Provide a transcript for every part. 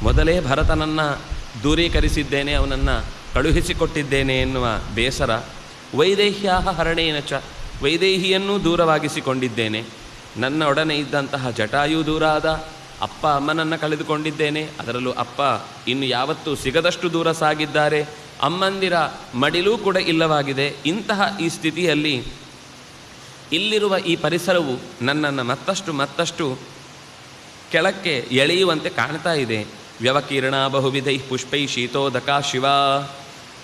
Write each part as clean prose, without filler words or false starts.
ಮೊದಲೇ ಭರತನನ್ನು ದೂರೀಕರಿಸಿದ್ದೇನೆ, ಅವನನ್ನು ಕಳುಹಿಸಿಕೊಟ್ಟಿದ್ದೇನೆ ಎನ್ನುವ ಬೇಸರ. ವೈದೇಹ್ಯಾಹ ಹರಣೇನ ಚ, ವೈದೇಹಿಯನ್ನೂ ದೂರವಾಗಿಸಿಕೊಂಡಿದ್ದೇನೆ. ನನ್ನ ಒಡನೆ ಇದ್ದಂತಹ ಜಟಾಯು ದೂರ ಆದ, ಅಪ್ಪ ಅಮ್ಮನನ್ನು ಕಳೆದುಕೊಂಡಿದ್ದೇನೆ. ಅದರಲ್ಲೂ ಅಪ್ಪ ಇನ್ನು ಯಾವತ್ತೂ ಸಿಗದಷ್ಟು ದೂರ ಸಾಗಿದ್ದಾರೆ. ಅಮ್ಮಂದಿರ ಮಡಿಲೂ ಕೂಡ ಇಲ್ಲವಾಗಿದೆ. ಇಂತಹ ಈ ಸ್ಥಿತಿಯಲ್ಲಿ ಇಲ್ಲಿರುವ ಈ ಪರಿಸರವು ನನ್ನನ್ನು ಮತ್ತಷ್ಟು ಕೆಳಕ್ಕೆ ಎಳೆಯುವಂತೆ ಕಾಣ್ತಾ ಇದೆ. ವ್ಯವಕೀರ್ಣ ಬಹುವಿಧೈ ಪುಷ್ಪೈ ಶೀತೋದಕ ಶಿವ.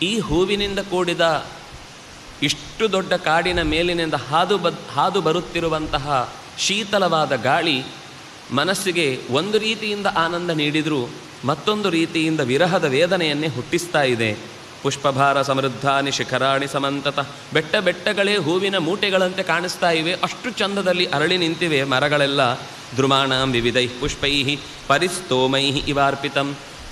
ಈ ಹೂವಿನಿಂದ ಕೂಡಿದ ಇಷ್ಟು ದೊಡ್ಡ ಕಾಡಿನ ಮೇಲಿನಿಂದ ಹಾದು ಬರುತ್ತಿರುವಂತಹ ಶೀತಲವಾದ ಗಾಳಿ ಮನಸ್ಸಿಗೆ ಒಂದು ರೀತಿಯಿಂದ ಆನಂದ ನೀಡಿದರೂ ಮತ್ತೊಂದು ರೀತಿಯಿಂದ ವಿರಹದ ವೇದನೆಯನ್ನೇ ಹುಟ್ಟಿಸ್ತಾ ಇದೆ. ಪುಷ್ಪಭಾರ ಸಮೃದ್ಧಾನಿ ಶಿಖರಾಣಿ ಸಮಂತತ, ಬೆಟ್ಟಗಳೇ ಹೂವಿನ ಮೂಟೆಗಳಂತೆ ಕಾಣಿಸ್ತಾ ಇವೆ. ಅಷ್ಟು ಚಂದದಲ್ಲಿ ಅರಳಿ ನಿಂತಿವೆ ಮರಗಳೆಲ್ಲ. ದ್ರುಮಾಣಾಂ ವಿವಿಧೈ ಪುಷ್ಪೈ ಪರಿಸ್ತೋಮೈ ಇವಾರ್ಪಿತಂ.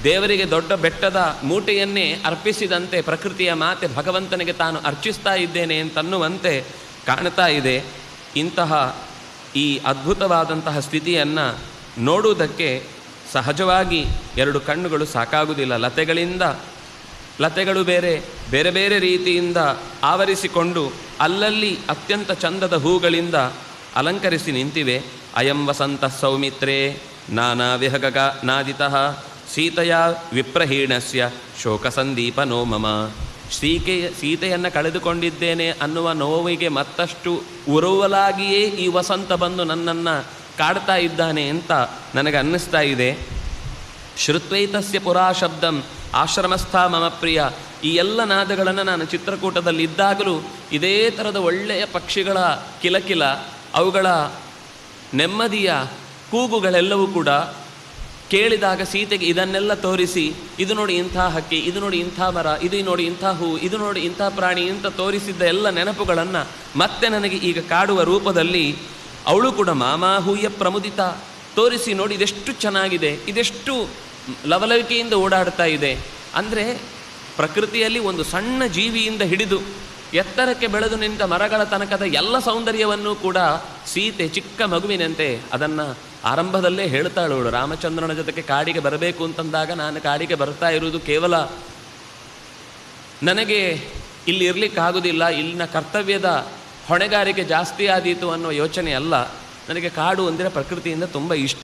ದೇವರಿಗೆ ದೊಡ್ಡ ಬೆಟ್ಟದ ಮೂಟೆಯನ್ನೇ ಅರ್ಪಿಸಿದಂತೆ ಪ್ರಕೃತಿಯ ಮಾತೆ ಭಗವಂತನಿಗೆ ತಾನು ಅರ್ಚಿಸ್ತಾ ಇದ್ದೇನೆ ಅಂತನ್ನುವಂತೆ ಕಾಣ್ತಾ ಇದೆ. ಇಂತಹ ಈ ಅದ್ಭುತವಾದಂತಹ ಸ್ಥಿತಿಯನ್ನು ನೋಡುವುದಕ್ಕೆ ಸಹಜವಾಗಿ ಎರಡು ಕಣ್ಣುಗಳು ಸಾಕಾಗುವುದಿಲ್ಲ. ಲತೆಗಳು ಬೇರೆ ಬೇರೆ ರೀತಿಯಿಂದ ಆವರಿಸಿಕೊಂಡು ಅಲ್ಲಲ್ಲಿ ಅತ್ಯಂತ ಚಂದದ ಹೂಗಳಿಂದ ಅಲಂಕರಿಸಿ ನಿಂತಿವೆ. ಅಯಂ ವಸಂತ ಸೌಮಿತ್ರೇ ನಾನಾ ವಿಹಗ ನಾದಿತಃ ಸೀತೆಯ ವಿಪ್ರಹೀಣಸ್ಯ ಶೋಕಸಂದೀಪನೋ ಮಮ. ಸೀತೆಯನ್ನು ಕಳೆದುಕೊಂಡಿದ್ದೇನೆ ಅನ್ನುವ ನೋವಿಗೆ ಮತ್ತಷ್ಟು ಉರುವಲಾಗಿಯೇ ಈ ವಸಂತ ಬಂದು ನನ್ನನ್ನು ಕಾಡ್ತಾ ಇದ್ದಾನೆ ಅಂತ ನನಗೆ ಅನ್ನಿಸ್ತಾ ಇದೆ. ಶ್ರುತ್ವೈತಸ್ಯ ಪುರಾ ಶಬ್ದಂ ಆಶ್ರಮಸ್ಥ ಮಮ ಪ್ರಿಯ. ಈ ಎಲ್ಲ ನಾದಗಳನ್ನು ನಾನು ಚಿತ್ರಕೂಟದಲ್ಲಿದ್ದಾಗಲೂ ಇದೇ ಥರದ ಒಳ್ಳೆಯ ಪಕ್ಷಿಗಳ ಕಿಲಕಿಲ, ಅವುಗಳ ನೆಮ್ಮದಿಯ ಕೂಗುಗಳೆಲ್ಲವೂ ಕೂಡ ಕೇಳಿದಾಗ ಸೀತೆಗೆ ಇದನ್ನೆಲ್ಲ ತೋರಿಸಿ, ಇದು ನೋಡಿ ಇಂಥ ಹಕ್ಕಿ, ಇದು ನೋಡಿ ಇಂಥ ಮರ, ಇದು ನೋಡಿ ಇಂಥ ಹೂ, ಇದು ನೋಡಿ ಇಂಥ ಪ್ರಾಣಿ ಅಂತ ತೋರಿಸಿದ್ದ ಎಲ್ಲ ನೆನಪುಗಳನ್ನು ಮತ್ತೆ ನನಗೆ ಈಗ ಕಾಡುವ ರೂಪದಲ್ಲಿ ಅವಳು ಕೂಡ ಮಾಮಾಹೂಯ ಪ್ರಮುದಿತ ತೋರಿಸಿ, ನೋಡಿ ಇದೆಷ್ಟು ಚೆನ್ನಾಗಿದೆ, ಇದೆಷ್ಟು ಲವಲವಿಕೆಯಿಂದ ಓಡಾಡ್ತಾ ಇದೆ. ಅಂದರೆ ಪ್ರಕೃತಿಯಲ್ಲಿ ಒಂದು ಸಣ್ಣ ಜೀವಿಯಿಂದ ಹಿಡಿದು ಎತ್ತರಕ್ಕೆ ಬೆಳೆದು ನಿಂತ ಮರಗಳ ತನಕದ ಎಲ್ಲ ಸೌಂದರ್ಯವನ್ನು ಕೂಡ ಸೀತೆ ಚಿಕ್ಕ ಮಗುವಿನಂತೆ ಅದನ್ನು ಆರಂಭದಲ್ಲೇ ಹೇಳ್ತಾಳವಳು. ರಾಮಚಂದ್ರನ ಜೊತೆಗೆ ಕಾಡಿಗೆ ಬರಬೇಕು ಅಂತಂದಾಗ ನಾನು ಕಾಡಿಗೆ ಬರ್ತಾ ಇರುವುದು ಕೇವಲ ನನಗೆ ಇಲ್ಲಿ ಇರಲಿಕ್ಕಾಗೋದಿಲ್ಲ, ಇಲ್ಲಿನ ಕರ್ತವ್ಯದ ಹೊಣೆಗಾರಿಕೆ ಜಾಸ್ತಿ ಆದೀತು ಅನ್ನೋ ಯೋಚನೆ ಅಲ್ಲ. ನನಗೆ ಕಾಡು ಅಂದರೆ ಪ್ರಕೃತಿಯಿಂದ ತುಂಬ ಇಷ್ಟ.